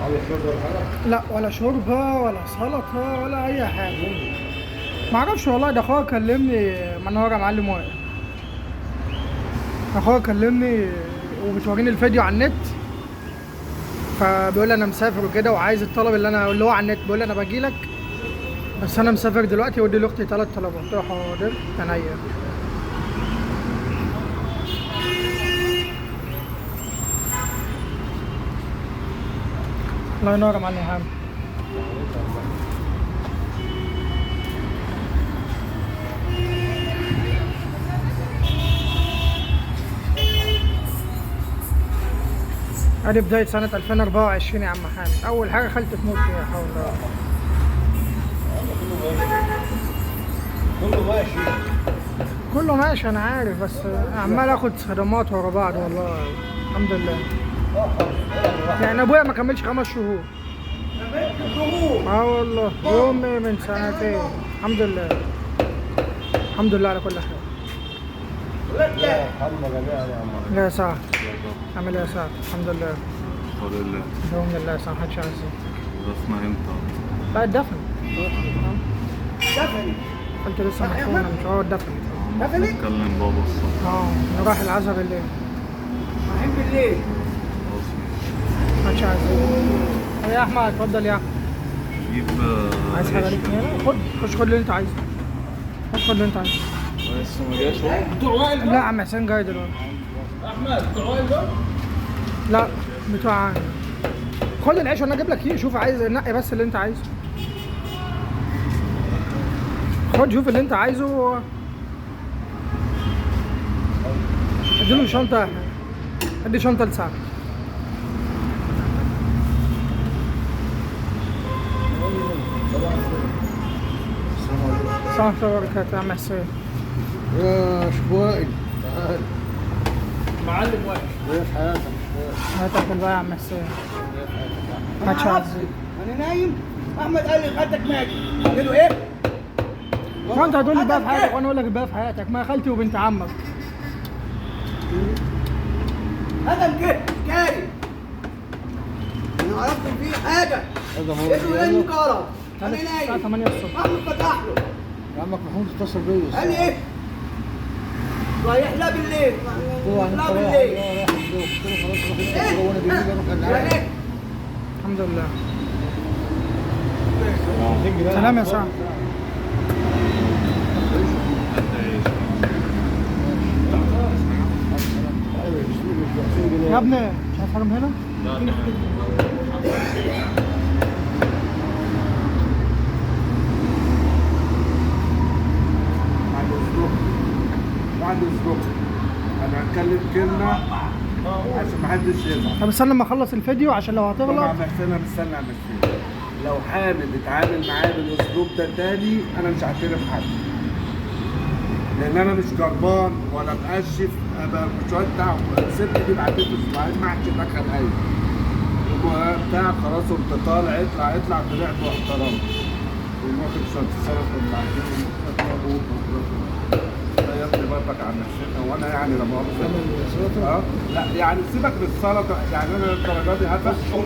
على شوربه ولا حاجه؟ لا ولا شوربه ولا سلطه ولا اي حاجه. معرفش والله، ده اخويا كلمني منهار يا معلم واقف. اخويا كلمني وبتوريني الفيديو على النت، فبيقول لي انا مسافر وكده وعايز الطلب اللي هو على النت. بيقول لي انا باجي لك بس انا مسافر دلوقتي، ودي لاختي 3 طلبات. قلت له حاضر عينيا. الله ينور يا معلم إيهاب. ادي بداية سنة 2024 يا عم حامد. أول حاجة خالتي تموت فيها حول الله. كله ماشي. كله ماشي أنا عارف، بس عمال آخد خدمات ورا بعض والله. الحمد لله. يعني أبويا ما كملش 5 شهور. والله أمي من سنتين. الحمد لله. الحمد لله على كل حال. لا حرمه جميعا يا عم. لا يا سعد. عامل ايه يا سعد؟ الحمد لله. الحمد لله. الحمد لله يا سعد. محدش عايز. رسمة امتى؟ لا الدفن. دفني. قلت لسه محفوظة مش هو الدفن. دفني؟ نتكلم بابا الصبح. نروح العزا بالليل. رايحين بالليل. خلاص محدش عايز. يا احمد اتفضل يا احمد. جيب عايز حاجة ليك هنا؟ خد خش خد اللي انت عايزه. خد اللي انت عايزه. لسه ما جاش هو؟ بتوع وائل لا يا عم حسين جاي دلوقتي. احمد بتوع وائل دول؟ لا بتوع عندي. خد العيش وانا اجيب لك ايه. شوف عايز نقي بس اللي انت عايزه. خد شوف اللي انت عايزه. اديله شنطة. ادي شنطة لسعد. السلام عليكم وبركاته يا عم حسين. يا شوائل تعال. معلم وائل. ايه في حياتك؟ هاتاكل بقى يا عم حسين. محدش عايز. انا نايم. احمد قال لي خدك ماجي. قلت له ايه؟ هو انت هتقول لي بقى في حياتك وانا اقول لك بقى في حياتك؟ ما خالتي وبنت عمك. هذا الجه جاري. انا عرفت ان في حاجه. اسمه ايه المكرم؟ انا الساعة نايم. 8 الصبح. احمد فتح له. يا عمك محمود اتصل بيا. قال لي ايه؟ رايح لها بالليل. رايح لها بالليل. رايح الجو. قلت له خلاص روح انت وانا بالليل اروح انا يعني عارف. ايه؟ الحمد لله. سلام يا سعد. يا ابني مش عايز حاجة من هنا؟ لا تمام. بعد اسبوع انا هتكلم كلمه عشان ما حدش يزعل. طب استنى لما اخلص الفيديو عشان لو طبعا هتغلط. انا مستني على نفسي. لو حامد اتعامل معايا بالاسلوب ده تاني انا مش هعترف حد. لان انا مش جربان ولا مقشف. ابقى شويه بتاع الست دي بعتته اسبوعين ما عادش دخل اي بتاع. خلاص قمت طالع اطلع طلعت واحترمت. والمخرج سنه كنت عايزين يا ابني برضك عن نفسنا وانا يعني لا مؤاخذه. لا يعني سيبك من السلطه. يعني انا الدرجات دي هات بس شغل